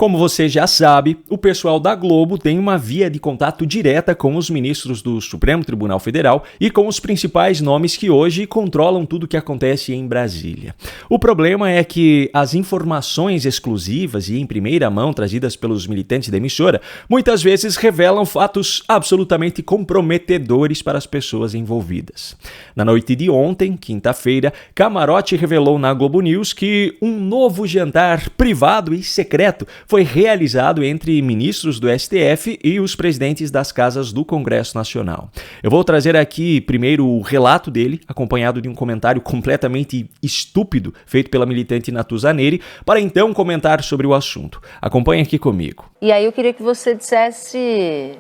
Como você já sabe, o pessoal da Globo tem uma via de contato direta com os ministros do Supremo Tribunal Federal e com os principais nomes que hoje controlam tudo o que acontece em Brasília. O problema é que as informações exclusivas e em primeira mão trazidas pelos militantes da emissora muitas vezes revelam fatos absolutamente comprometedores para as pessoas envolvidas. Na noite de ontem, quinta-feira, Camarote revelou na Globo News que um novo jantar privado e secreto foi realizado entre ministros do STF e os presidentes das casas do Congresso Nacional. Eu vou trazer aqui primeiro o relato dele, acompanhado de um comentário completamente estúpido feito pela militante Natuza Neri, para então comentar sobre o assunto. Acompanhe aqui comigo. E aí eu queria que você dissesse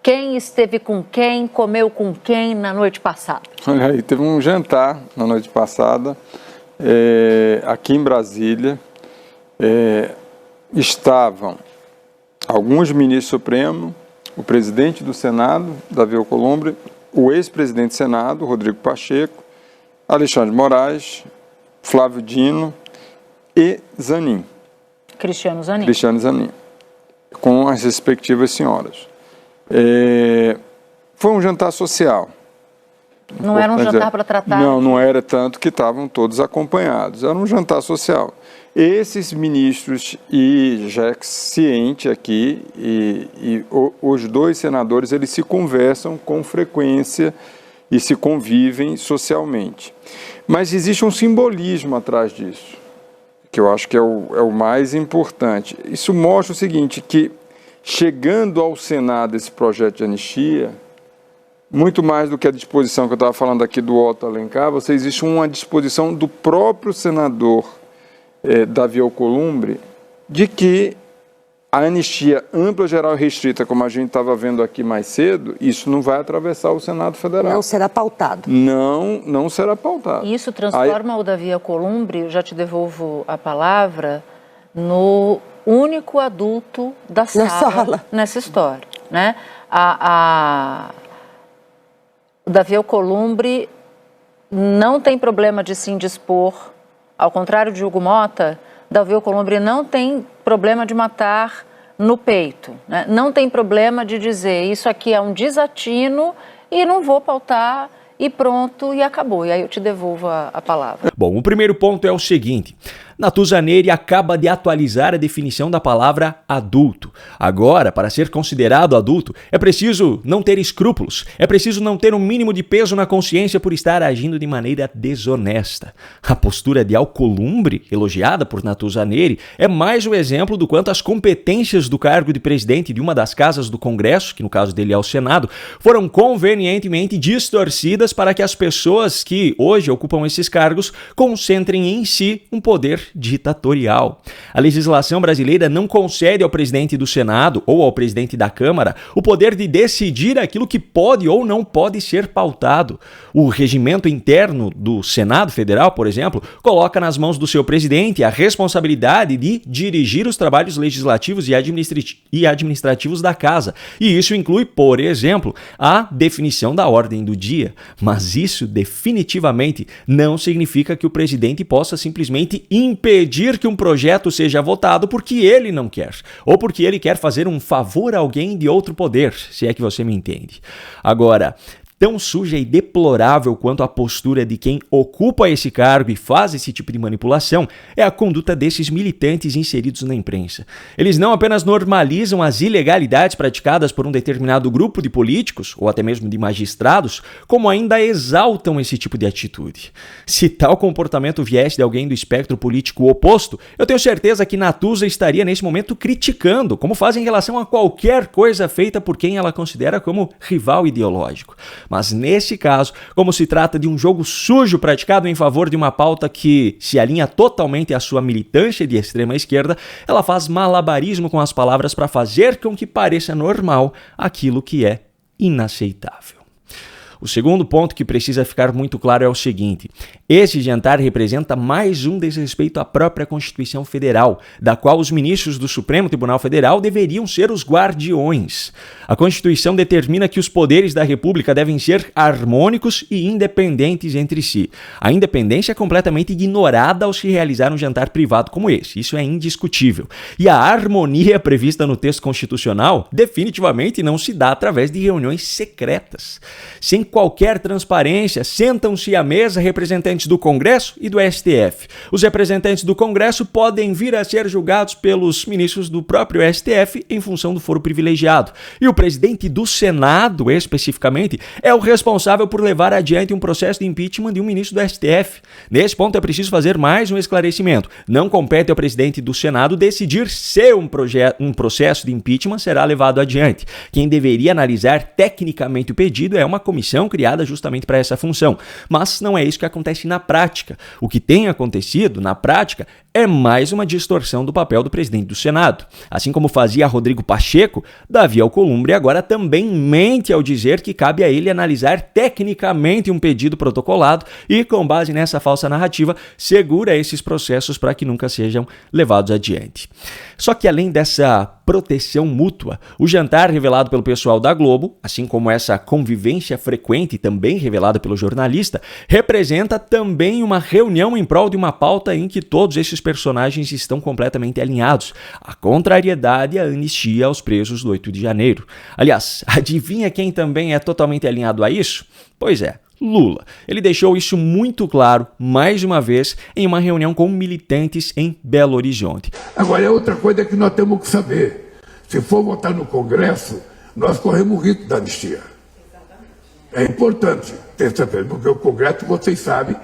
quem esteve com quem, comeu com quem na noite passada. Olha aí, teve um jantar na noite passada, aqui em Brasília. Estavam alguns ministros supremos, o presidente do Senado, Davi Alcolumbre, o ex-presidente do Senado, Rodrigo Pacheco, Alexandre de Moraes, Flávio Dino e Zanin. Cristiano Zanin, com as respectivas senhoras. Foi um jantar social. Não era um jantar para tratar? Não era tanto que estavam todos acompanhados. Era um jantar social. Esses ministros, e já é ciente aqui, os dois senadores, eles se conversam com frequência e se convivem socialmente. Mas existe um simbolismo atrás disso, que eu acho que é o mais importante. Isso mostra o seguinte, que chegando ao Senado esse projeto de anistia, muito mais do que a disposição que eu estava falando aqui do Otto Alencar, existe uma disposição do próprio senador Davi Alcolumbre de que a anistia ampla, geral e restrita, como a gente estava vendo aqui mais cedo, isso não vai atravessar o Senado Federal. Não será pautado. Não será pautado. E isso transforma o Davi Alcolumbre, eu já te devolvo a palavra, no único adulto da sala nessa história, né? O Davi Alcolumbre não tem problema de se indispor, ao contrário de Hugo Mota, Davi Alcolumbre não tem problema de matar no peito, né? Não tem problema de dizer isso aqui é um desatino e não vou pautar e pronto, e acabou. E aí eu te devolvo a palavra. Bom, o primeiro ponto é o seguinte. Natuza Neri acaba de atualizar a definição da palavra adulto. Agora, para ser considerado adulto, é preciso não ter escrúpulos, é preciso não ter um mínimo de peso na consciência por estar agindo de maneira desonesta. A postura de Alcolumbre, elogiada por Natuza Neri, é mais um exemplo do quanto as competências do cargo de presidente de uma das casas do Congresso, que no caso dele é o Senado, foram convenientemente distorcidas para que as pessoas que hoje ocupam esses cargos concentrem em si um poder ditatorial. A legislação brasileira não concede ao presidente do Senado ou ao presidente da Câmara o poder de decidir aquilo que pode ou não pode ser pautado. O regimento interno do Senado Federal, por exemplo, coloca nas mãos do seu presidente a responsabilidade de dirigir os trabalhos legislativos e administrativos da casa. E isso inclui, por exemplo, a definição da ordem do dia. Mas isso definitivamente não significa que o presidente possa simplesmente impedir que um projeto seja votado porque ele não quer, ou porque ele quer fazer um favor a alguém de outro poder, se é que você me entende. Agora, tão suja e deplorável quanto a postura de quem ocupa esse cargo e faz esse tipo de manipulação é a conduta desses militantes inseridos na imprensa. Eles não apenas normalizam as ilegalidades praticadas por um determinado grupo de políticos, ou até mesmo de magistrados, como ainda exaltam esse tipo de atitude. Se tal comportamento viesse de alguém do espectro político oposto, eu tenho certeza que Natuza estaria nesse momento criticando, como faz em relação a qualquer coisa feita por quem ela considera como rival ideológico. Mas nesse caso, como se trata de um jogo sujo praticado em favor de uma pauta que se alinha totalmente à sua militância de extrema esquerda, ela faz malabarismo com as palavras para fazer com que pareça normal aquilo que é inaceitável. O segundo ponto que precisa ficar muito claro é o seguinte: esse jantar representa mais um desrespeito à própria Constituição Federal, da qual os ministros do Supremo Tribunal Federal deveriam ser os guardiões. A Constituição determina que os poderes da República devem ser harmônicos e independentes entre si. A independência é completamente ignorada ao se realizar um jantar privado como esse. Isso é indiscutível. E a harmonia prevista no texto constitucional definitivamente não se dá através de reuniões secretas. Sem qualquer transparência, sentam-se à mesa representantes do Congresso e do STF. Os representantes do Congresso podem vir a ser julgados pelos ministros do próprio STF em função do foro privilegiado. E o presidente do Senado, especificamente, é o responsável por levar adiante um processo de impeachment de um ministro do STF. Nesse ponto é preciso fazer mais um esclarecimento. Não compete ao presidente do Senado decidir se um processo de impeachment será levado adiante. Quem deveria analisar tecnicamente o pedido é uma comissão criada justamente para essa função. Mas não é isso que acontece na prática. O que tem acontecido na prática é mais uma distorção do papel do presidente do Senado. Assim como fazia Rodrigo Pacheco, Davi Alcolumbre agora também mente ao dizer que cabe a ele analisar tecnicamente um pedido protocolado e, com base nessa falsa narrativa, segura esses processos para que nunca sejam levados adiante. Só que além dessa proteção mútua, o jantar revelado pelo pessoal da Globo, assim como essa convivência frequente também revelada pelo jornalista, representa também uma reunião em prol de uma pauta em que todos esses personagens estão completamente alinhados: a contrariedade e a anistia aos presos do 8 de janeiro. Aliás, adivinha quem também é totalmente alinhado a isso? Pois é, Lula. Ele deixou isso muito claro, mais uma vez, em uma reunião com militantes em Belo Horizonte. Agora, é outra coisa que nós temos que saber. Se for votar no Congresso, nós corremos o risco da anistia. É importante ter certeza, porque o Congresso, vocês sabem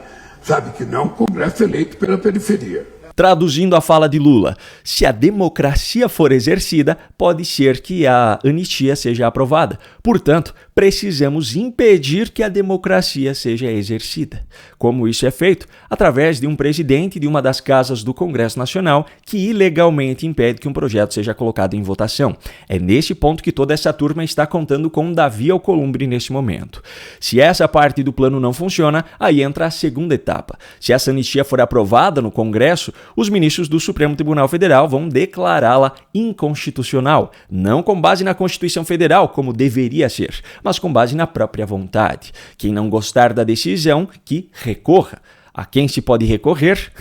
que não é um Congresso eleito pela periferia. Traduzindo a fala de Lula, se a democracia for exercida, pode ser que a anistia seja aprovada. Portanto, precisamos impedir que a democracia seja exercida. Como isso é feito? Através de um presidente de uma das casas do Congresso Nacional que ilegalmente impede que um projeto seja colocado em votação. É nesse ponto que toda essa turma está contando com Davi Alcolumbre nesse momento. Se essa parte do plano não funciona, aí entra a segunda etapa. Se essa anistia for aprovada no Congresso, os ministros do Supremo Tribunal Federal vão declará-la inconstitucional, não com base na Constituição Federal, como deveria ser, mas com base na própria vontade. Quem não gostar da decisão, que recorra. A quem se pode recorrer?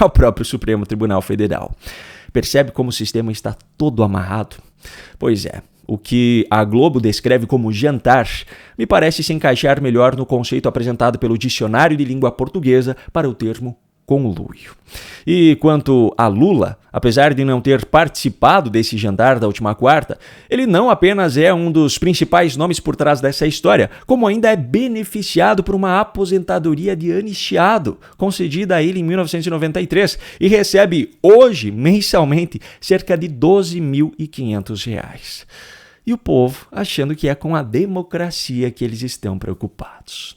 Ao próprio Supremo Tribunal Federal. Percebe como o sistema está todo amarrado? Pois é. O que a Globo descreve como jantar me parece se encaixar melhor no conceito apresentado pelo Dicionário de Língua Portuguesa para o termo conluio. E quanto a Lula, apesar de não ter participado desse jantar da última quarta, ele não apenas é um dos principais nomes por trás dessa história, como ainda é beneficiado por uma aposentadoria de anistiado, concedida a ele em 1993, e recebe hoje, mensalmente, cerca de R$ 12.500. E o povo achando que é com a democracia que eles estão preocupados.